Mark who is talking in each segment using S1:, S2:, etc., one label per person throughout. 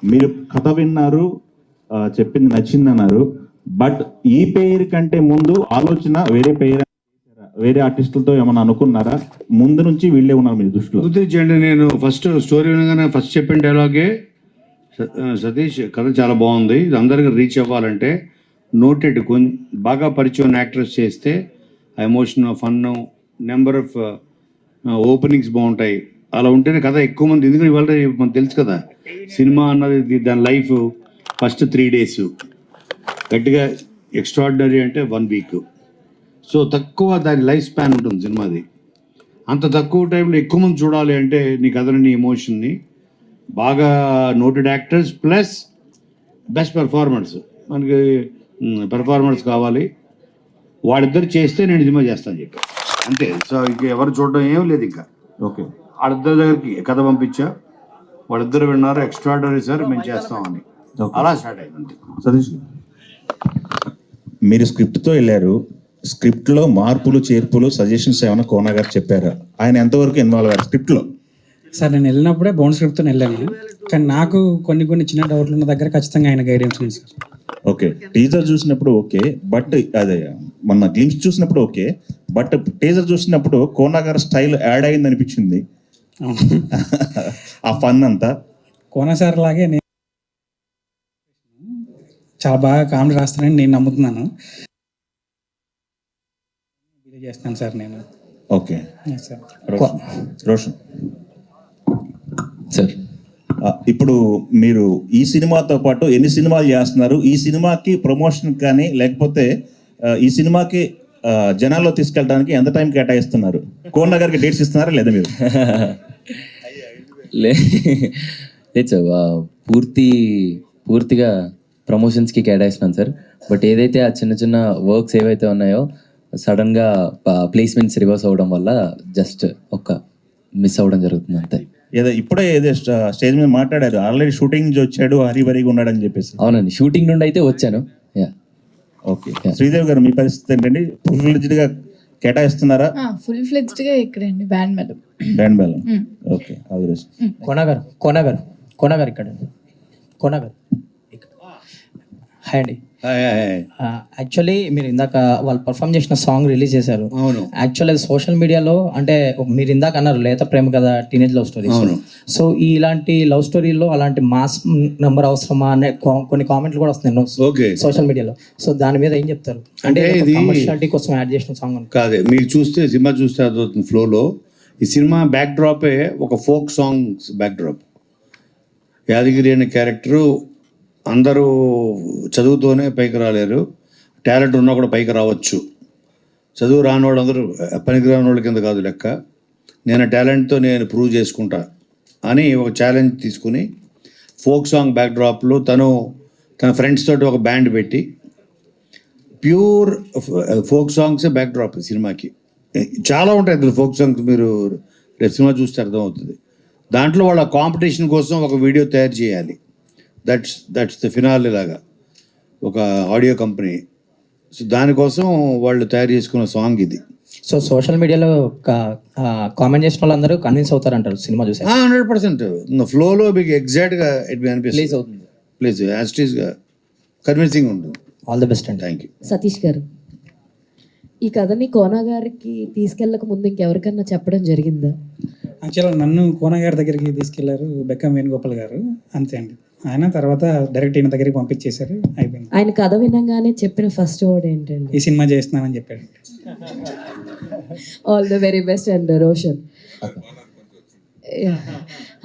S1: మీరు కథ విన్నారు, చెప్పింది నచ్చిందన్నారు. బట్ ఈ పేరు కంటే ముందు ఆలోచన వేరే పేరు, వేరే ఆర్టిస్టులతో ఏమన్నా అనుకున్నారా? ముందు నుంచి వీళ్ళే ఉన్నారు మీ దృష్టిలో?
S2: గుర్తించండి, నేను ఫస్ట్ స్టోరీ వినగానే ఫస్ట్ చెప్పిన డైలాగే సతీష్ కథ చాలా బాగుంది, ఇది అందరికీ రీచ్ అవ్వాలంటే నోటెడ్ కొంచెం బాగా పరిచయం యాక్ట్రెస్ చేస్తే ఆ emotion, fun, number of openings బాగుంటాయి. అలా ఉంటేనే కథ ఎక్కువ మంది, ఎందుకంటే ఇవాళ మనకు తెలుసు కదా సినిమా అన్నది దాని లైఫ్ ఫస్ట్ 3 days, గట్టిగా ఎక్స్ట్రాడినరీ అంటే 1 week. సో తక్కువ దాని లైఫ్ స్పాన్ ఉంటుంది సినిమాది. అంత తక్కువ టైంలో ఎక్కువ మంది చూడాలి అంటే నీ కథని, నీ ఎమోషన్ని, బాగా noted actors plus best performance, మనకి పెర్ఫార్మెన్స్ కావాలి. వాళ్ళిద్దరు చేస్తే నేను సినిమా చేస్తాను చెప్పి అంతే. సో ఇంక ఎవరు చూడడం ఏం లేదు ఇంకా.
S1: ఓకే,
S2: వాళ్ళిద్దరి దగ్గరికి కథ పంపించా, వాళ్ళిద్దరు విన్నారు, ఎక్స్ట్రాడినరీ సార్ మేము చేస్తామని, అలా స్టార్ట్ అయింది.
S1: సతీష్ మీరు స్క్రిప్ట్తో వెళ్ళారు, స్క్రిప్ట్లో మార్పులు చేర్పులు సజెషన్స్ ఏమైనా కోనా గారు చెప్పారా? ఆయన ఎంతవరకు ఇన్వాల్వ్ అయ్యారు స్క్రిప్ట్లో?
S3: సార్ నేను వెళ్ళినప్పుడే బౌండ్ స్క్రిప్ట్తో వెళ్ళాను, కానీ నాకు కొన్ని చిన్న డౌట్లు ఉన్న దగ్గర ఖచ్చితంగా ఆయన గైడెన్స్ ఉంది సార్.
S1: ఓకే, టీజర్ చూసినప్పుడు ఓకే, బట్ అదే మొన్న గ్లిమ్స్ చూసినప్పుడు ఓకే, బట్ టీజర్ చూసినప్పుడు కోనా గారి స్టైల్ యాడ్ అయింది అనిపించింది. ఆ ఫన్ అంతా
S3: కోనా సార్ లాగే నేను చాలా బాగా కామెడీ రాస్తానని నేను నమ్ముతున్నాను, చేస్తాను సార్ నేను.
S1: ఓకే
S3: సార్
S1: రోషన్
S4: సార్,
S1: ఇప్పుడు మీరు ఈ సినిమాతో పాటు ఎన్ని సినిమాలు చేస్తున్నారు? ఈ సినిమాకి ప్రమోషన్ కానీ లేకపోతే ఈ సినిమాకి జనాల్లో తీసుకెళ్ళడానికి ఎంత టైం కేటాయిస్తున్నారు? కోన గారికి డేట్స్ ఇస్తున్నారా లేదా మీరు?
S4: లేదు సార్, పూర్తిగా ప్రమోషన్స్కి కేటాయిస్తున్నాను సార్. బట్ ఏదైతే ఆ చిన్న వర్క్స్ ఏవైతే ఉన్నాయో సడన్గా ప్లేస్మెంట్స్ రివర్స్ అవ్వడం వల్ల జస్ట్ మిస్ అవ్వడం జరుగుతుంది అంతే.
S1: ఇప్పుడే స్టేజ్ మీద మాట్లాడారు, ఆల్రెడీ షూటింగ్ నుంచి వచ్చాడు, హరిబరిగా ఉన్నాడని చెప్పేసి.
S4: అవునండి, షూటింగ్ నుండి అయితే వచ్చాను.
S1: ఓకే, శ్రీదేవి గారు మీ పరిస్థితి ఏంటండి? ఫుల్ ఫ్లెడ్జ్డ్ గా కేటాయిస్తున్నారా?
S5: ఫుల్ ఫ్లెడ్జ్డ్ గా ఇక్కడండి band Melam.
S1: Band Melam, okay.
S6: Kona garu ఇక్కడ హాయ్ అండి. యాక్చువల్లీ మీరు ఇందాక వాళ్ళు పర్ఫామ్ చేసిన సాంగ్ రిలీజ్ చేశారు.
S2: అవును.
S6: యాక్చువల్లీ అది సోషల్ మీడియాలో, అంటే మీరు ఇందాక అన్నారు లేత ప్రేమ కదా, టీనేజ్ లవ్ స్టోరీ. సో ఇలాంటి లవ్ స్టోరీలో అలాంటి మాస్ నెంబర్ అవసరమా అనే కొన్ని కామెంట్లు కూడా వస్తున్నాయి సోషల్ మీడియాలో. సో దాని మీద ఏం చెప్తారు? అంటే ఇది కమర్షియాలిటీ కోసం యాడ్ చేసిన సాంగ్
S2: కాదే. మీకు చూస్తే సినిమా చూస్తే అదవుతుంది ఫ్లోలో. ఈ సినిమా బ్యాక్ డ్రాపే ఒక folk songs back drop. Yadagiri అనే క్యారెక్టరు అందరూ చదువుతోనే పైకి రాలేరు, టాలెంట్ ఉన్నా కూడా పైకి రావచ్చు. చదువు రాని వాళ్ళు అందరూ పనికి రాని వాళ్ళ కింద కాదు లెక్క. నేను టాలెంట్తో నేను ప్రూవ్ చేసుకుంటా అని ఒక ఛాలెంజ్ తీసుకుని ఫోక్ సాంగ్ బ్యాక్ డ్రాప్లో తన ఫ్రెండ్స్ తోటి ఒక బ్యాండ్ పెట్టి ప్యూర్ ఫోక్ సాంగ్సే బ్యాక్ డ్రాప్ సినిమాకి. చాలా ఉంటాయి అందులో ఫోక్ సాంగ్స్, మీరు రేపు సినిమా చూస్తే అర్థమవుతుంది. దాంట్లో వాళ్ళ కాంపిటీషన్ కోసం ఒక వీడియో తయారు చేయాలి. దట్స్ ద ఫినాలే లాగా ఒక ఆడియో కంపెనీ. సో దానికోసం వాళ్ళు తయారు చేసుకున్న సాంగ్ ఇది.
S6: సో సోషల్ మీడియాలో కామెంట్ చేసిన వాళ్ళందరూ కన్విన్స్ అవుతారంటారు సినిమా చూసి?
S2: 100% ఫ్లోలో మీకు ఎగ్జాక్ట్గా అనిపిస్తుంది. ప్లీజ్ యాస్టీస్గా కన్విన్సింగ్ ఉంటుంది.
S6: ఆల్ ది బెస్ట్ అండి.
S2: Thank you.
S7: సతీష్ గారు, ఈ కథని కోనా గారికి తీసుకెళ్ళక ముందు ఇంకెవరికన్నా చెప్పడం జరిగిందా?
S3: యాక్చువల్గా నన్ను కోన గారి దగ్గరికి తీసుకెళ్లారు బెక్కం వేణుగోపాల్ గారు, అంతే అండి. ఆయన తర్వాత డైరెక్ట్ ఈయన దగ్గరికి పంపించేశారు, అయిపోయింది.
S7: ఆయన కథ వినగానే చెప్పిన ఫస్ట్ వర్డ్ ఏంటండి?
S3: ఈ సినిమా చేస్తున్నానని చెప్పాడు.
S7: All the very best. And Roshan,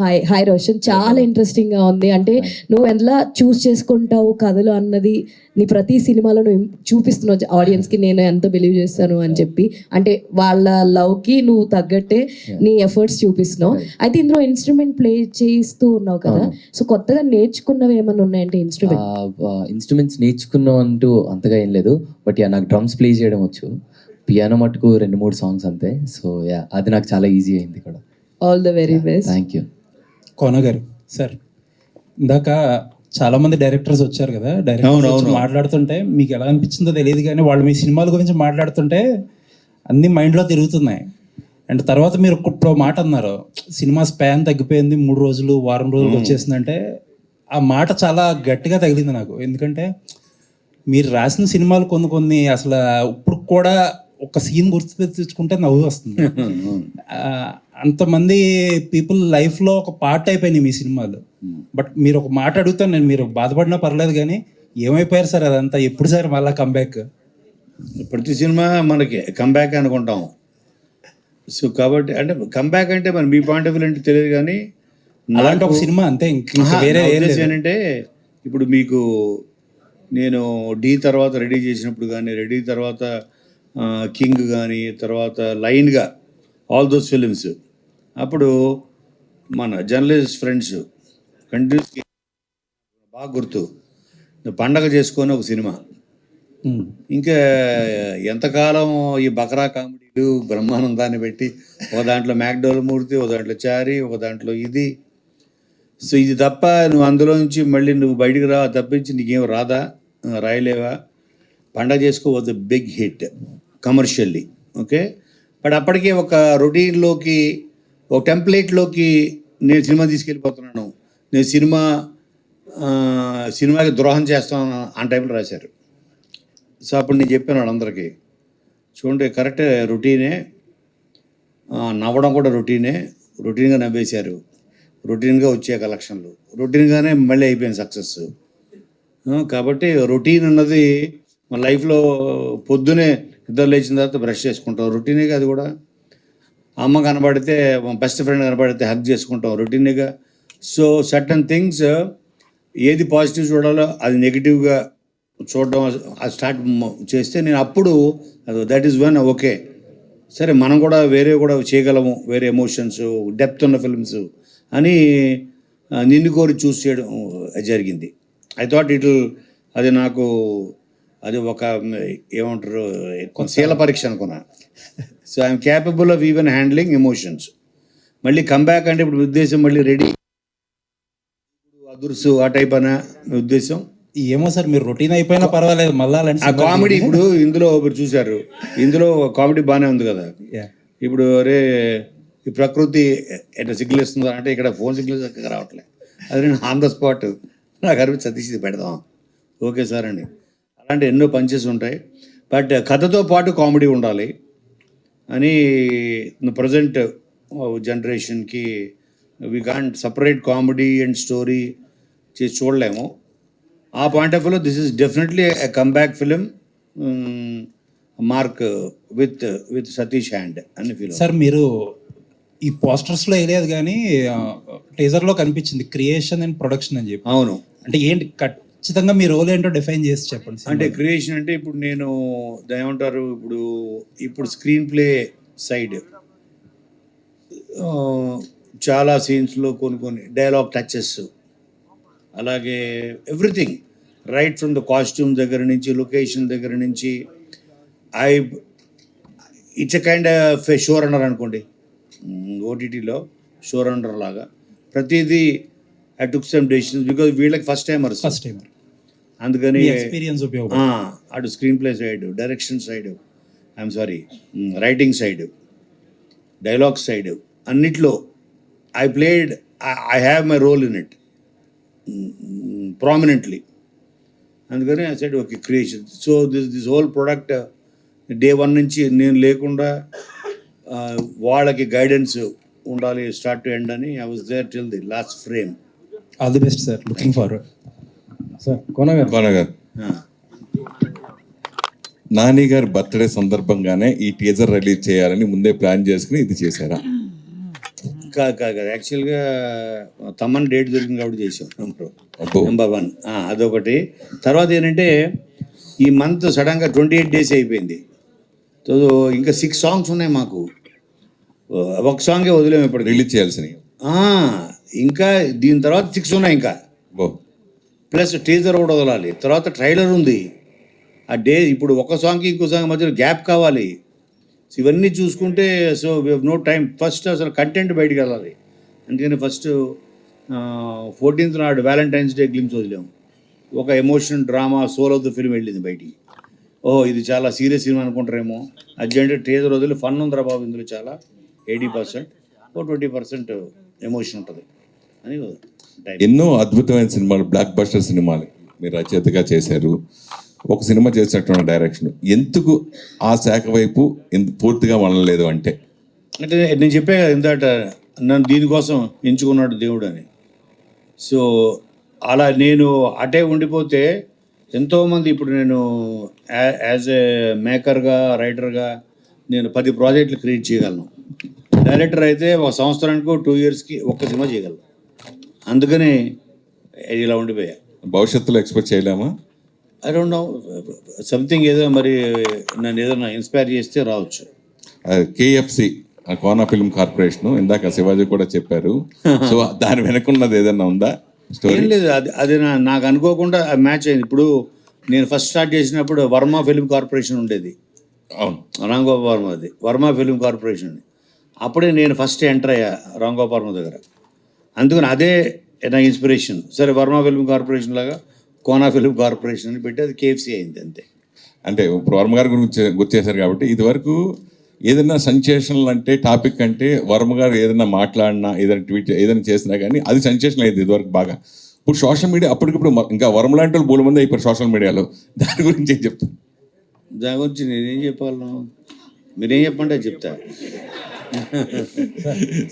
S7: hi Roshan, చాలా ఇంట్రెస్టింగ్గా ఉంది. అంటే నువ్వు ఎలా చూస్ చేసుకుంటావు కథలు అన్నది నీ ప్రతి సినిమాలో నువ్వు చూపిస్తున్నావు ఆడియన్స్కి, నేను ఎంత బిలీవ్ చేస్తాను అని చెప్పి. అంటే వాళ్ళ లవ్కి నువ్వు తగ్గట్టే నీ ఎఫర్ట్స్ చూపిస్తున్నావు. అయితే ఇందులో ఇన్స్ట్రుమెంట్ ప్లే చేస్తూ ఉన్నావు కదా, సో కొత్తగా నేర్చుకున్నవి ఏమైనా ఉన్నాయంటే?
S4: ఇన్స్ట్రుమెంట్స్ నేర్చుకున్నావు అంటూ అంతగా ఏం లేదు, బట్ నాకు డ్రమ్స్ ప్లే చేయడం వచ్చు, పియానో మటుకు 2-3 సాంగ్స్ అంతే. సో అది నాకు చాలా ఈజీ అయింది కూడా.
S7: All the very best.
S4: Thank you.
S3: Kona garu sir, ఇందాక చాలా మంది డైరెక్టర్స్ వచ్చారు కదా, డైరెక్టర్స్ మాట్లాడుతుంటే మీకు ఎలా అనిపించిందో తెలియదు, కానీ వాళ్ళు మీ సినిమాల గురించి మాట్లాడుతుంటే అన్ని మైండ్లో తిరుగుతున్నాయి. అండ్ తర్వాత మీరు ఇప్పుడు మాట అన్నారు, సినిమా స్పాన్ తగ్గిపోయింది, 3 రోజులు వారం రోజులు వచ్చేసిందంటే ఆ మాట చాలా గట్టిగా తగిలింది నాకు. ఎందుకంటే మీరు రాసిన సినిమాలు కొన్ని అసలు ఇప్పుడు కూడా ఒక సీన్ గుర్తు తెచ్చుకుంటే నవ్వు వస్తుంది. ఆ, అంతమంది పీపుల్ లైఫ్లో ఒక పార్ట్ అయిపోయినాయి మీ సినిమాలు. బట్ మీరు ఒక మాట అడుగుతాను నేను, మీరు బాధపడినా పర్లేదు కానీ ఏమైపోయారు సార్ అదంతా? ఎప్పుడు సార్ మళ్ళీ కంబ్యాక్?
S2: ప్రతి సినిమా మనకి కంబ్యాక్ అనుకుంటాం. సో కాబట్టి అంటే కంబ్యాక్ అంటే మరి మీ పాయింట్ ఆఫ్ వ్యూ అంటే తెలియదు కానీ
S3: అలాంటి ఒక సినిమా అంతే, ఇంకా వేరే
S2: నా
S3: ఏం
S2: ఉద్దేశం
S3: లేదు.
S2: ఏంటంటే ఇప్పుడు మీకు నేను డి తర్వాత రెడీ చేసినప్పుడు కానీ, రెడీ తర్వాత కింగ్ కానీ, తర్వాత లైన్గా ఆల్ దోస్ ఫిలిమ్స్, అప్పుడు మన జర్నలిస్ట్ ఫ్రెండ్స్ కంటిన్యూస్గా బాగా గుర్తు పండగ చేసుకొని ఒక సినిమా, ఇంకా ఎంతకాలం ఈ బకరా కామెడీలు బ్రహ్మానందాన్ని పెట్టి ఒక దాంట్లో మ్యాక్డోల్ మూర్తి, ఒక దాంట్లో చారి, ఒక దాంట్లో ఇది. సో ఇది తప్ప నువ్వు అందులో నుంచి మళ్ళీ నువ్వు బయటికి తప్పించి నీకేం రాదా, రాయలేవా? Pandaga Chesuko was the big hit commercially, okay. But అప్పటికే ఒక రొటీన్లోకి, ఒక టెంప్లెట్లోకి నేను సినిమా తీసుకెళ్ళిపోతున్నాను, నేను సినిమాకి ద్రోహం చేస్తాను ఆ టైంలో రాశారు. సో అప్పుడు నేను చెప్పాను వాళ్ళందరికీ, చూడండి కరెక్టే, రొటీనే, నవ్వడం కూడా రొటీన్గా నవ్వేశారు, రొటీన్గా వచ్చే కలెక్షన్లు, రొటీన్గానే మళ్ళీ అయిపోయింది సక్సెస్. కాబట్టి రొటీన్ అన్నది మన లైఫ్లో పొద్దునే నిద్ర లేచిన తర్వాత బ్రష్ చేసుకుంటాం, రొటీనేగా అది కూడా. అమ్మ కనబడితే, బెస్ట్ ఫ్రెండ్ కనబడితే హగ్ చేసుకుంటాం, రొటీనేగా. సో సర్టన్ థింగ్స్ ఏది పాజిటివ్ చూడాలో అది నెగిటివ్గా చూడడం అది స్టార్ట్ చేస్తే నేను అప్పుడు దట్ ఈస్ వన్ ఓకే, సరే మనం కూడా వేరే కూడా చేయగలము, వేరే ఎమోషన్స్ డెప్త్ ఉన్న ఫిల్మ్స్ అని నిన్ను కోరి చూస్ చేయడం జరిగింది. ఐ థాట్ అది నాకు అది ఒక ఏమంటారు శీల పరీక్ష అనుకున్నా. So I'm capable of even handling emotions. మళ్ళీ కంబ్యాక్ అంటే ఇప్పుడు ఉద్దేశం మళ్ళీ రెడీ అదుర్సు ఆ టైప్ అనే ఉద్దేశం.
S3: ఏమో సార్, మీరు రొటీన్ అయిపోయినా పర్వాలేదు మళ్ళీ
S2: ఆ కామెడీ ఇప్పుడు ఇందులో మీరు చూశారు, ఇందులో కామెడీ బాగానే ఉంది కదా. ఇప్పుడు అరే ఈ ప్రకృతి ఎట్లా సిగ్గులేస్తుందో అంటే ఇక్కడ ఫోన్ సిగ్గులు చక్కగా రావట్లేదు, అది నేను ఆన్ ద స్పాట్ నాకు అనిపించి సతీష్ ఇది పెడదాం, ఓకే సార్ అని. అలాంటి ఎన్నో పంచెస్ ఉంటాయి. బట్ కథతో పాటు కామెడీ ఉండాలి అని ప్రజెంట్ జనరేషన్కి we can't separate comedy and story చేసి చూడలేము. ఆ పాయింట్ ఆఫ్ వ్యూలో this is definitely a comeback film mark with Satish hand అని ఫీల్.
S3: సార్ మీరు ఈ పోస్టర్స్లో వేయలేదు కానీ టీజర్లో కనిపించింది క్రియేషన్ అండ్ ప్రొడక్షన్ అని చెప్పి.
S2: అవును,
S3: అంటే ఏంటి ఖచ్చితంగా మీ రోల్ ఏంటో డిఫైన్ చేసి చెప్పండి.
S2: అంటే క్రియేషన్ అంటే ఇప్పుడు నేను ఏమంటారు, ఇప్పుడు స్క్రీన్ ప్లే సైడ్ చాలా సీన్స్లో కొన్ని డైలాగ్ టచెస్, అలాగే everything right from the costume దగ్గర నుంచి, లొకేషన్ దగ్గర నుంచి, it's a kind of show runner అనుకోండి, ఓటీటీలో షో రన్నర్ లాగా ప్రతిదీ I took some decisions because వీళ్ళకి ఫస్ట్ టైం, అందుకని
S3: ఎక్స్పీరియన్స్
S2: అటు screenplay side, direction side, I'm sorry writing side, dialogue side అన్నిట్లో I have my role in it prominently. అందుకని I said okay creation. So this whole product day 1 నుంచి నేను లేకుండా వాళ్ళకి guidance ఉండాలి start to end అని. I was there till the last frame.
S3: All the best sir, looking forward.
S6: Sir Kona garu,
S8: Nani గారి birthday సందర్భంగానే ఈ టీజర్ రిలీజ్ చేయాలని ముందే ప్లాన్ చేసుకుని ఇది చేశారా?
S2: కాదు యాక్చువల్గా తమ్మని డేట్ దొరికింది కాబట్టి చేసాం నెంబర్ 1. అదొకటి. తర్వాత ఏంటంటే ఈ మంత్ సడన్గా 28 days అయిపోయింది. సో ఇంకా 6 songs ఉన్నాయి మాకు, ఒక సాంగే వదిలేము ఇప్పుడు
S8: రిలీజ్ చేయాల్సినవి.
S2: ఇంకా దీని తర్వాత 6 ఉన్నాయి ఇంకా, ప్లస్ టీజర్ కూడా వదలాలి, తర్వాత ట్రైలర్ ఉంది. ఆ డే ఇప్పుడు ఒక సాంగ్కి ఇంకో సాంగ్ మధ్యలో గ్యాప్ కావాలి. సో ఇవన్నీ చూసుకుంటే so we have no time. First అసలు కంటెంట్ బయటికి వెళ్ళాలి, అందుకని ఫస్ట్ 14th నాడు వ్యాలంటైన్స్ డే గ్లిమ్స్ వదిలేము. ఒక emotion drama soul of the film వెళ్ళింది బయటికి. ఇది చాలా సీరియస్ సినిమా అనుకుంటారేమో, అర్జెంట్ టీజర్ వదిలి ఫన్ ఉందిరా బాబు ఇందులో చాలా 80%, 20% ఎమోషన్ ఉంటుంది అని.
S8: ఎన్నో అద్భుతమైన సినిమాలు, బ్లాక్ బస్టర్ సినిమాలు మీరు రచయితగా చేశారు. ఒక సినిమా చేసినటువంటి డైరెక్షన్ ఎందుకు ఆ శాఖ వైపు పూర్తిగా వనలేదు అంటే?
S2: అంటే నేను చెప్పే కదా ఇందాట, నన్ను దీనికోసం ఎంచుకున్నాడు దేవుడు అని. సో అలా నేను అటే ఉండిపోతే ఎంతోమంది, ఇప్పుడు నేను యాజ్ ఏ మేకర్గా, రైటర్గా నేను 10 ప్రాజెక్టులు క్రియేట్ చేయగలను. డైరెక్టర్ అయితే ఒక సంవత్సరానికి 2 ఇయర్స్కి ఒక్క సినిమా చేయగలను. అందుకని ఇలా ఉండిపోయా.
S8: భవిష్యత్తులో ఎక్స్పెక్ట్ చేయలేమా?
S2: ఐ డోంట్ నో, సంథింగ్ ఏదో మరి నన్ను ఏదైనా ఇన్స్పైర్ చేస్తే రావచ్చు.
S8: కేఎఫ్సి కోనా ఫిల్మ్ కార్పొరేషన్, ఇందాక శివాజీ కూడా చెప్పారు. సో దాని వెనకున్నది ఏదైనా ఉందా స్టోరీ?
S2: ఏం లేదు, అది నాకు అనుకోకుండా మ్యాచ్ అయింది. ఇప్పుడు నేను ఫస్ట్ స్టార్ట్ చేసినప్పుడు వర్మ ఫిల్మ్ కార్పొరేషన్ ఉండేది.
S8: అవును,
S2: రాంగోపాల్ వర్మది వర్మ ఫిల్మ్ కార్పొరేషన్. అప్పుడే నేను ఫస్ట్ ఎంటర్ అయ్యా రాంగోపాల్ వర్మ దగ్గర. అందుకని అదే నా ఇన్స్పిరేషన్. సరే, వర్మ ఫిల్మ్ కార్పొరేషన్ లాగా కోనా ఫిల్మ్ కార్పొరేషన్ అని పెట్టి అది కేఎఫ్సి అయింది అంతే.
S8: అంటే ఇప్పుడు వర్మ గారి గురించి గుర్తు చేశారు కాబట్టి, ఇదివరకు ఏదైనా సెన్సేషనల్ అంటే టాపిక్ అంటే వర్మ గారు ఏదైనా మాట్లాడినా, ఏదైనా ట్వీట్ ఏదైనా చేసినా కానీ అది సెన్సేషన్ అయింది ఇదివరకు బాగా. ఇప్పుడు సోషల్ మీడియా అప్పటికిప్పుడు ఇంకా వర్మ లాంటి వాళ్ళు 3 మంది అయిపోయారు సోషల్ మీడియాలో. దాని గురించి ఏం చెప్తాను?
S2: దాని గురించి నేనేం చెప్పాలను, మీరేం చెప్పంటే అది చెప్తా.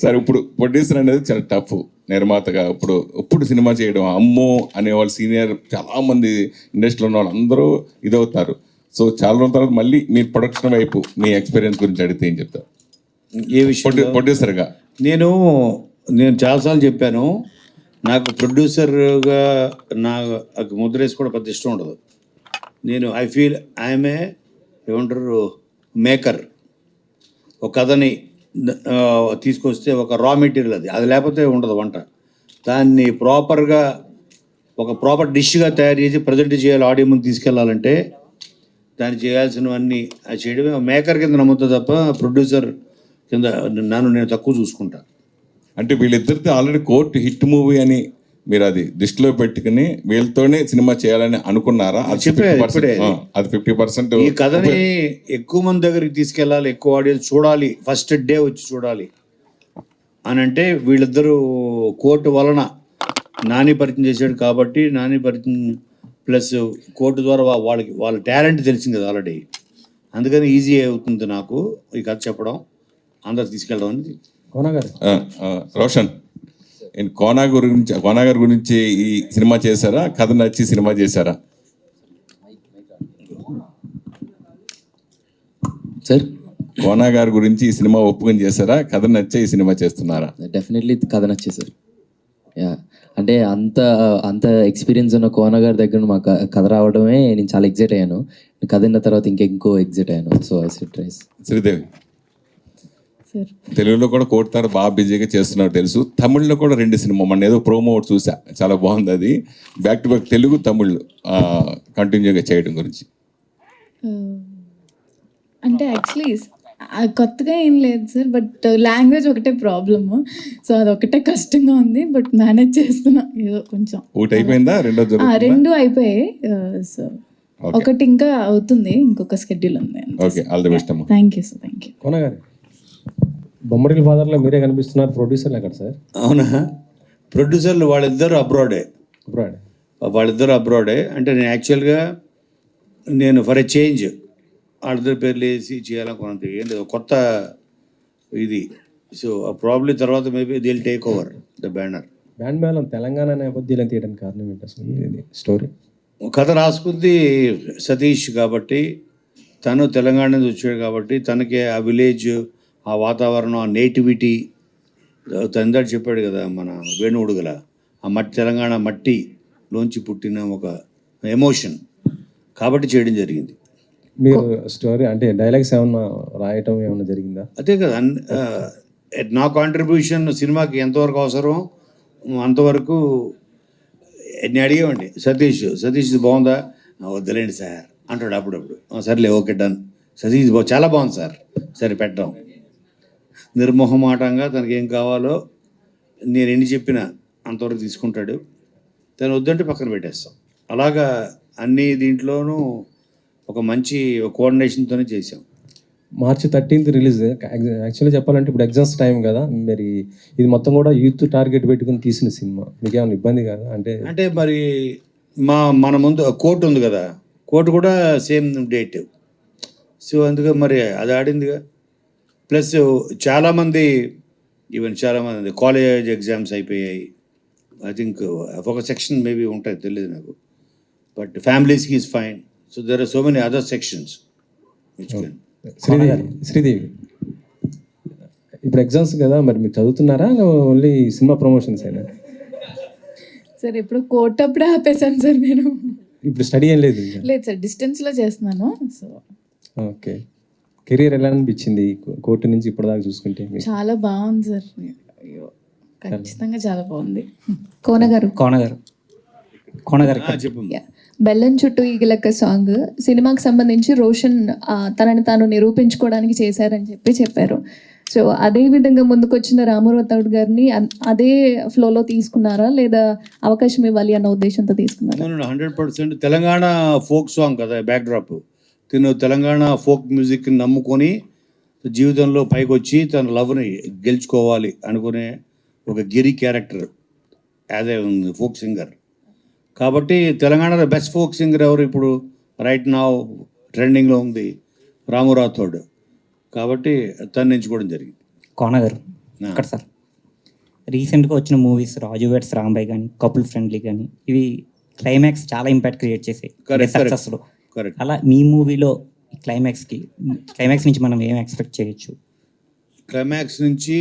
S8: సరే, ఇప్పుడు ప్రొడ్యూసర్ అనేది చాలా టఫ్. నిర్మాతగా ఇప్పుడు సినిమా చేయడం అమ్మో అనేవాళ్ళు, సీనియర్ చాలా మంది ఇండస్ట్రీలో ఉన్న వాళ్ళు అందరూ ఇదవుతారు. సో చాలా రోజుల తర్వాత మళ్ళీ మీ ప్రొడక్షన్ వైపు మీ ఎక్స్పీరియన్స్ గురించి అడిగితే ఏం చెప్తారు?
S2: ఏ విషయం?
S8: ప్రొడ్యూసర్గా
S2: నేను చాలాసార్లు చెప్పాను, నాకు ప్రొడ్యూసర్గా నాకు ముద్ర వేసి కూడా పెద్ద ఇష్టం ఉండదు. నేను ఐ ఫీల్ ఐఎమ్ ఏమంటారు మేకర్. ఒక కథని తీసుకొస్తే ఒక రా మెటీరియల్ అది లేకపోతే ఉండదు వంట. దాన్ని ప్రాపర్గా ఒక ప్రాపర్ డిష్గా తయారు చేసి ప్రజెంట్ చేయాలి, ఆడియో ముందు తీసుకెళ్లాలంటే దాన్ని చేయాల్సినవన్నీ అది చేయడమే. మేకర్ కింద నమ్ముతా తప్ప ప్రొడ్యూసర్ కింద నేను తక్కువ చూసుకుంటా.
S8: అంటే వీళ్ళిద్దరితో ఆల్రెడీ కోర్టు హిట్ మూవీ అని మీరు అది దృష్టిలో పెట్టుకుని వీళ్ళతోనే సినిమా చేయాలని అనుకున్నారా? అది 50%.
S2: ఈ కథని ఎక్కువ మంది దగ్గరికి తీసుకెళ్ళాలి, ఎక్కువ ఆడియన్స్ చూడాలి, ఫస్ట్ డే వచ్చి చూడాలి అని అంటే వీళ్ళిద్దరూ కోర్టు వలన నాని పరిచయం చేశాడు కాబట్టి, నాని పరిచయం ప్లస్ కోర్టు ద్వారా వాళ్ళ టాలెంట్ తెలిసింది కదా ఆల్రెడీ. అందుకని ఈజీ అవుతుంది నాకు ఈ కథ చెప్పడం, అందరు తీసుకెళ్ళడం అనేది.
S8: రోషన్, కోనా గారి గురించి ఈ సినిమా చేశారా? కథ నచ్చి సినిమా చేశారా?
S4: సార్,
S8: కోనా గారి గురించి ఈ సినిమా ఒప్పుకొని చేశారా? కథ నచ్చే ఈ సినిమా చేస్తున్నారా?
S4: డెఫినెట్లీ కథ నచ్చే సార్. యా, అంటే అంత ఎక్స్పీరియన్స్ ఉన్న కోన గారి దగ్గర మాకు కథ రావడమే నేను చాలా ఎగ్జైట్ అయ్యాను. కథ విన్న తర్వాత ఇంకెంకో ఎగ్జైట్ అయ్యాను. So I said tries.
S8: Sridevi,
S5: sir
S8: తెలుగులో కూడా కోర్టారు బాగా బిజీగా చేస్తున్నారు తెలుసు. తమిళ్లో కూడా 2 సినిమా, మన ఏదో ప్రోమో ఒకటి చూసా, చాలా బాగుంది. అది back to back Telugu Tamil కంటిన్యూగా చేయడం గురించి.
S5: అంటే యాక్చువల్లీ కొత్తగా ఏం లేదు సార్, బట్ లాంగ్వేజ్ ఒకటే ప్రాబ్లము. సో అదొకటే కష్టంగా ఉంది, బట్ మేనేజ్ చేస్తున్నా ఏదో కొంచెం.
S8: ఒకటి అయిపోయిందా?
S5: రెండు అయిపోయాయి. సో ఒకటి ఇంకా అవుతుంది, ఇంకొక షెడ్యూల్ ఉంది.
S8: ఓకే, ఆల్ ది బెస్ట్ అమ్మా.
S5: Thank you sir. Thank you.
S9: Kona garu, బొమ్మడికి ఫాదర్లో మీరే కనిపిస్తున్నారు, ప్రొడ్యూసర్లు ఎక్కడ సార్?
S2: అవునా, ప్రొడ్యూసర్లు వాళ్ళిద్దరు అబ్రాడే. అంటే నేను యాక్చువల్గా ఫర్ ఎ చేంజ్ వాళ్ళిద్దరు పేర్లు వేసి చేయాలనుకున్నంత ఏం లేదు, కొత్త ఇది. సో ప్రాబ్లీ తర్వాత maybe Dil take over the banner.
S9: Band Melam Telangana నేపథ్యాలను తీయడానికి కారణం ఏంటి అసలు? ఇది స్టోరీ
S2: కథ రాసుకుంది సతీష్ కాబట్టి, తను తెలంగాణ నుంచి వచ్చాడు కాబట్టి తనకి ఆ విలేజ్, ఆ వాతావరణం, ఆ నేటివిటీ, తందరు చెప్పాడు కదా మన వేణువుడుగల, ఆ మట్టి, తెలంగాణ మట్టిలోంచి పుట్టిన ఒక ఎమోషన్ కాబట్టి చేయడం జరిగింది.
S9: మీరు స్టోరీ అంటే డైలాగ్స్ ఏమన్నా రాయటం ఏమన్నా జరిగిందా?
S2: అదే కదా, నా కాంట్రిబ్యూషన్ సినిమాకి ఎంతవరకు అవసరం అంతవరకు నేను అడిగేవండి. సతీష్ బాగుందా? వద్దులేండి సార్ అంటాడు అప్పుడప్పుడు. సర్లే, ఓకే డన్. సతీష్ చాలా బాగుంది సార్, సరే పెట్టడం. నిర్మోహమాటంగా తనకేం కావాలో నేను ఎన్ని చెప్పినా అంతవరకు తీసుకుంటాడు. తను వద్దంటే పక్కన పెట్టేస్తాం. అలాగా అన్ని దీంట్లోనూ ఒక మంచి కోఆర్డినేషన్తోనే చేసాం.
S9: మార్చి 13th రిలీజ్. యాక్చువల్లీ చెప్పాలంటే ఇప్పుడు ఎగ్జామ్స్ టైం కదా, మరి ఇది మొత్తం కూడా యూత్ టార్గెట్ పెట్టుకుని తీసిన సినిమా. మీకు ఏమైనా ఇబ్బంది కాదా?
S2: అంటే మరి మన ముందు కోర్టు ఉంది కదా, కోర్టు కూడా సేమ్ డేట్. సో అందుకే మరి అది ఆడిందిగా. ప్లస్ చాలామంది చాలామంది కాలేజ్ ఎగ్జామ్స్ అయిపోయాయి. ఐ థింక్ ఒక సెక్షన్ మేబీ ఉంటుంది, తెలియదు నాకు. బట్ ఫ్యామిలీస్కి is fine. So there are so many other sections which can.
S9: Sridevi, ఇప్పుడు ఎగ్జామ్స్ కదా, మరి మీరు చదువుతున్నారా ఓన్లీ సినిమా ప్రమోషన్స్ అయినా?
S5: సార్ ఇప్పుడు కోర్ట్ అప్పుడే ఆపేసాను సార్ నేను.
S9: ఇప్పుడు స్టడీ ఏం లేదు?
S5: లేదు సార్, డిస్టెన్స్లో చేస్తున్నాను. So
S9: okay. కెరీర్ ఎలా అనిపించింది కోర్టు నుంచి ఇప్పటిదాకా చూసుకుంటే మీకు?
S5: చాలా బాగుంది సార్. అయ్యో, ఖచ్చితంగా చాలా బాగుంది.
S2: చెప్పు.
S10: బెల్లం చుట్టూ ఈగలక్క సాంగ్ సినిమాకి సంబంధించి రోషన్ తనని తాను నిరూపించుకోవడానికి చేశారని చెప్పారు. సో అదే విధంగా ముందుకొచ్చిన రామారావు గారిని అదే ఫ్లోలో తీసుకున్నారా, లేదా అవకాశం ఇవ్వాలి అన్న ఉద్దేశంతో తీసుకున్నారా?
S2: 100% తెలంగాణ ఫోక్ సాంగ్ కదా బ్యాక్ డ్రాప్. తిను తెలంగాణ ఫోక్ మ్యూజిక్ని నమ్ముకొని జీవితంలో పైకి వచ్చి తన లవ్ని గెలుచుకోవాలి అనుకునే ఒక Giri character as a folk singer. కాబట్టి తెలంగాణలో బెస్ట్ ఫోక్ సింగర్ ఎవరు ఇప్పుడు రైట్ నా ట్రెండింగ్లో ఉంది? రాము రాథోడ్. కాబట్టి తను ఎంచుకోవడం జరిగింది.
S11: కోన గారు ఇక్కడ సార్, రీసెంట్గా వచ్చిన మూవీస్ రాజు వెడ్స్ రాంబాయ్ కానీ, కపుల్ ఫ్రెండ్లీ కానీ, ఇవి క్లైమాక్స్ చాలా ఇంపాక్ట్ క్రియేట్ చేసాయి సక్సెస్లో.
S2: కరెక్ట్.
S11: అలా మీ మూవీలో క్లైమాక్స్ నుంచి మనం ఏం ఎక్స్పెక్ట్ చేయొచ్చు?
S2: క్లైమాక్స్ నుంచి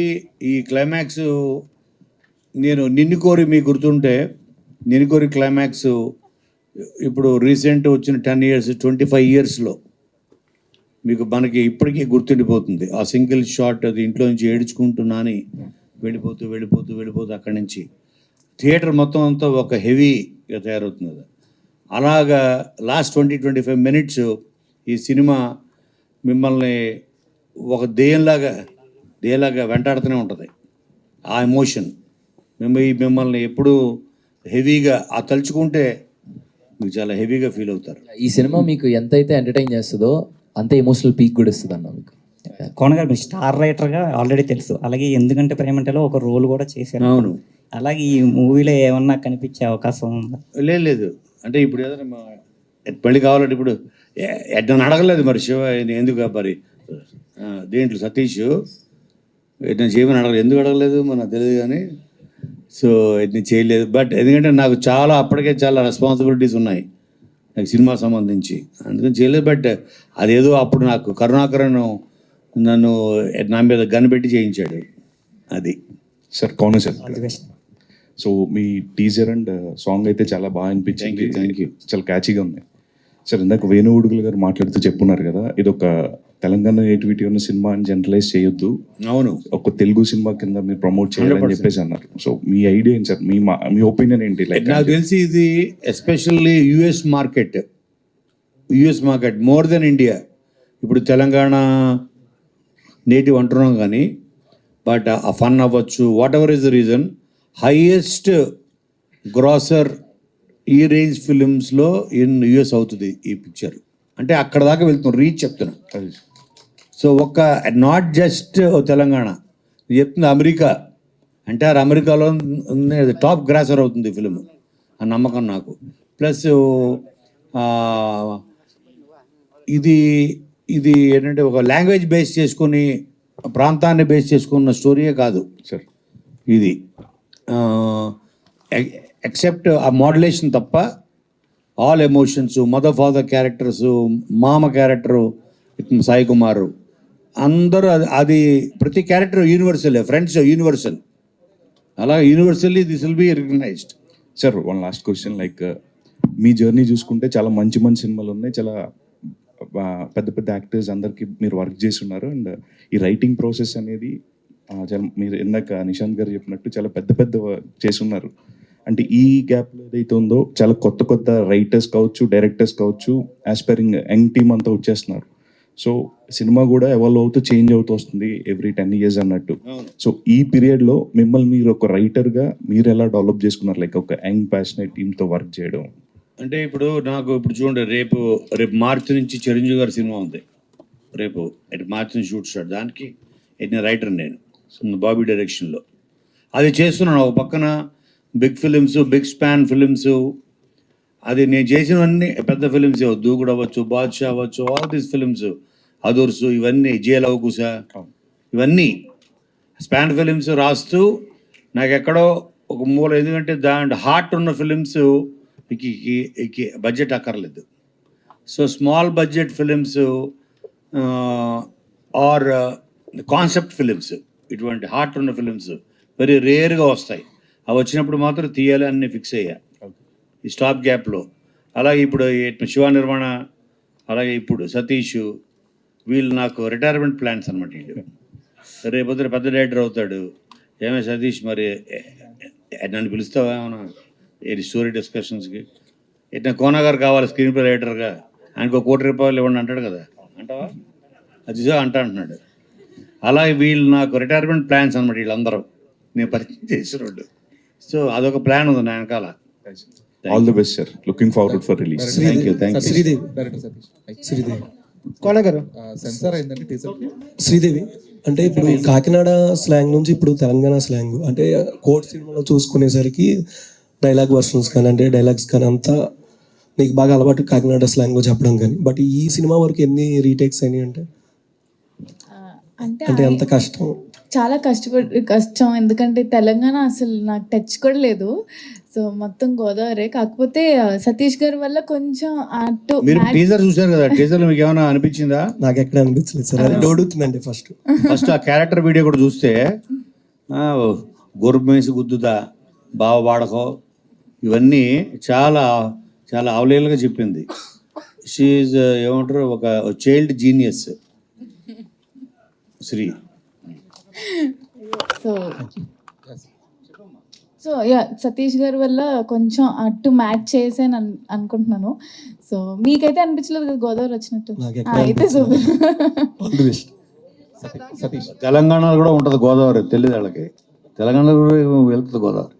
S2: నేను నిన్ను కోరి మీకు గుర్తుంటే, నిన్ను కోరి క్లైమాక్స్ ఇప్పుడు రీసెంట్ వచ్చిన 10 years 25 yearsలో మీకు మనకి ఇప్పటికీ గుర్తుండిపోతుంది. ఆ సింగిల్ షాట్, అది ఇంట్లో నుంచి ఏడ్చుకుంటున్నాని వెళ్ళిపోతూ అక్కడి నుంచి థియేటర్ మొత్తం అంతా ఒక హెవీగా తయారవుతుంది. అలాగా లాస్ట్ 20-25 minutes ఈ సినిమా మిమ్మల్ని ఒక దెయ్యంలాగా వెంటాడుతూనే ఉంటుంది. ఆ ఎమోషన్ మిమ్మల్ని ఎప్పుడూ హెవీగా తలుచుకుంటే మీకు చాలా హెవీగా ఫీల్ అవుతారు.
S4: ఈ సినిమా మీకు ఎంతైతే ఎంటర్టైన్ చేస్తుందో అంతే ఎమోషనల్ పీక్ కూడా ఇస్తుంది అన్న మీకు.
S11: కోన గారు మీరు స్టార్ రైటర్గా ఆల్రెడీ తెలుసు, అలాగే ఎందుకంటే ప్రేమంటలో ఒక రోల్ కూడా చేశారు.
S2: అవును.
S11: అలాగే ఈ మూవీలో ఏమన్నా కనిపించే అవకాశం ఉందా?
S2: లేదు. అంటే ఇప్పుడు ఏదైనా మళ్ళీ కావాలంటే ఇప్పుడు నన్ను అడగలేదు మరి శివ ఎందుకు మరి దేంట్లో సతీష్ నేను చేయమని ఎందుకు అడగలేదు మనకు తెలియదు. కానీ సో నేను చేయలేదు. బట్ ఎందుకంటే నాకు అప్పటికే చాలా రెస్పాన్సిబిలిటీస్ ఉన్నాయి నాకు సినిమా సంబంధించి, అందుకని చేయలేదు. బట్ అదేదో అప్పుడు నాకు కరుణాకరన్ నన్ను నా మీద గన్ పెట్టి చేయించాడు. అది
S1: సార్ కౌన సార్. సో మీ టీజర్ అండ్ సాంగ్ అయితే చాలా బాగా అనిపించింది.
S2: Thank you.
S1: చాలా క్యాచీగా ఉన్నాయి సార్. ఇందాక వేణుగుడుగుల గారు మాట్లాడుతూ చెప్పున్నారు కదా, ఇది ఒక తెలంగాణ నేటివిటీ ఉన్న సినిమా అని జనరలైజ్ చేయొద్దు,
S2: అవును,
S1: ఒక తెలుగు సినిమా కింద మీరు ప్రమోట్ చేయాలని చెప్పేసి అన్నారు. సో మీ ఐడియా ఏంటి సార్? మీ ఒపీనియన్ ఏంటి? లైక్
S2: నాకు తెలిసి ఇది especially US market more than India. ఇప్పుడు తెలంగాణ నేటివ్ అంటున్నాం కానీ, బట్ ఆ ఫన్ అవ్వచ్చు, what ever is the reason, highest grosser ఈ రేంజ్ ఫిలిమ్స్లో యుఎస్ అవుతుంది ఈ పిక్చర్. అంటే అక్కడ దాకా వెళ్తున్నాం, రీచ్ చెప్తున్నా. సో నాట్ జస్ట్ తెలంగాణ చెప్తుంది, అమెరికా అంటే అమెరికాలో టాప్ గ్రాసర్ అవుతుంది ఫిలిం, ఆ నమ్మకం నాకు. ప్లస్ ఇది ఏంటంటే ఒక లాంగ్వేజ్ బేస్ చేసుకొని, ప్రాంతాన్ని బేస్ చేసుకున్న స్టోరీయే కాదు సార్ ఇది. ఎక్సెప్ట్ ఆ మోడ్యులేషన్ తప్ప all emotions, mother father characters, మామ క్యారెక్టరు సాయి కుమారు, అందరూ అది ప్రతి క్యారెక్టర్ యూనివర్సల్, ఫ్రెండ్స్ యూనివర్సల్, అలా universally this will be recognised.
S1: Sir one last question, like మీ జర్నీ చూసుకుంటే చాలా మంచి సినిమాలు ఉన్నాయి, చాలా పెద్ద యాక్టర్స్ అందరికీ మీరు వర్క్ చేసి ఉన్నారు. అండ్ ఈ రైటింగ్ ప్రాసెస్ అనేది చాలా, మీరు ఇందాక నిశాంత్ గారు చెప్పినట్టు చాలా పెద్ద చేసి ఉన్నారు. అంటే ఈ గ్యాప్లో ఏదైతే ఉందో చాలా కొత్త రైటర్స్ కావచ్చు, డైరెక్టర్స్ కావచ్చు, ఆస్పైరింగ్ యంగ్ టీమ్ అంతా వచ్చేస్తున్నారు. సో సినిమా కూడా ఎవాల్వ్ అవుతూ చేంజ్ అవుతూ వస్తుంది ఎవ్రీ 10 years అన్నట్టు. సో ఈ పీరియడ్లో మిమ్మల్ని మీరు ఒక రైటర్గా మీరు ఎలా డెవలప్ చేసుకున్నారు, లైక్ ఒక యంగ్ ప్యాషనేట్ టీమ్తో వర్క్ చేయడం?
S2: అంటే ఇప్పుడు నాకు చూడండి, రేపు మార్చి నుంచి చిరంజీవి గారి సినిమా ఉంది, రేపు ఎటు మార్చిన షూట్ స్టార్ట్, దానికి ఎటు రైటర్ నేను బాబీ డైరెక్షన్లో అది చేస్తున్నాను. ఒక పక్కన big films, big span films, అది నేను చేసినవన్నీ పెద్ద ఫిలిమ్స్, దూకుడు అవ్వచ్చు, బాద్షా అవ్వచ్చు, ఆల్ దీస్ ఫిలిమ్స్, అదూర్సు, ఇవన్నీ జేల్ అవకుశా, ఇవన్నీ స్పాన్ ఫిలిమ్స్ రాస్తూ నాకు ఎక్కడో ఒక మూల, ఎందుకంటే దాంట్లో హార్ట్ ఉన్న ఫిలిమ్స్ బడ్జెట్ అక్కర్లేదు. So small budget films or concept films, ఇటువంటి హార్ట్ ఉన్న ఫిలిమ్స్ వెరీ రేర్గా వస్తాయి. అవి వచ్చినప్పుడు మాత్రం తీయాలి అని ఫిక్స్ అయ్యా ఈ స్టాప్ గ్యాప్లో. అలాగే ఇప్పుడు శివ నిర్మాణ, అలాగే ఇప్పుడు సతీష్, వీళ్ళు నాకు రిటైర్మెంట్ ప్లాన్స్ అనమాట. వీళ్ళు రేపొద్దున పెద్ద డైరెక్టర్ అవుతాడు. ఏమే సతీష్, మరి నన్ను పిలుస్తావా ఏమన్నా స్టోరీ డిస్కషన్స్కి? ఎట్లా కోనా గారు కావాలి స్క్రీన్ ప్లే రైటర్గా, ఆయనకు ₹1 కోటి ఇవ్వండి అంటాడు కదా, అంటావా? అది అంటున్నాడు. అలాగే వీళ్ళు నాకు రిటైర్మెంట్ ప్లాన్స్ అనమాట, వీళ్ళందరూ నేను పరిచయం చేసిన వాళ్ళు. సో అదొక ప్లాన్ ఉంది నా వెనకాల.
S1: All the best sir, looking forward for release.
S2: Thank you.
S3: Sridevi
S6: Kona garu
S9: censor అయిందండి టీజర్.
S12: శ్రీదేవి అంటే ఇప్పుడు కాకినాడ స్లాంగ్ నుంచి ఇప్పుడు తెలంగాణ స్లాంగ్, అంటే కోర్ట్ సినిమాలో చూసుకునేసరికి డైలాగ్ వర్షన్స్ కానీ, అంటే డైలాగ్స్ కానీ అంతా నీకు బాగా అలవాటు కాకినాడ స్లాంగ్లో చెప్పడం కానీ, బట్ ఈ సినిమా వరకు ఎన్ని రీటేక్స్ అయినాయి అంటే అంటే ఎంత కష్టం?
S5: చాలా కష్టం, ఎందుకంటే తెలంగాణ అసలు నాకు టచ్ కూడా లేదు. సో మొత్తం గోదావరి. కాకపోతే సతీష్ గారి వల్ల కొంచెం అటు
S2: మీరు టీజర్ చూసారు కదా, టీజర్లో మీకు ఏమైనా అనిపించిందా?
S12: నాకు ఎక్కడ అనిపించలేదు సార్, అది అడుగుతుందండి.
S2: ఫస్ట్ ఆ క్యారెక్టర్ వీడియో కూడా చూస్తే గొర్రెమేసి గుద్దుదా, బావ వాడకో, ఇవన్నీ చాలా చాలా అవలేలుగా చెప్పింది. షీఈ్ ఏమంటారు, ఒక child genius Sri.
S5: So Satish గారి వల్ల కొంచెం అటు మ్యాచ్ చేసాను అనుకుంటున్నాను. సో మీకైతే అనిపించలేదు కదా గోదావరి వచ్చినట్టు? అయితే
S9: సతీష్
S2: తెలంగాణలో కూడా ఉంటుంది గోదావరి, తెలియదు వాళ్ళకి. తెలంగాణలో కూడా వెళ్తుంది గోదావరి.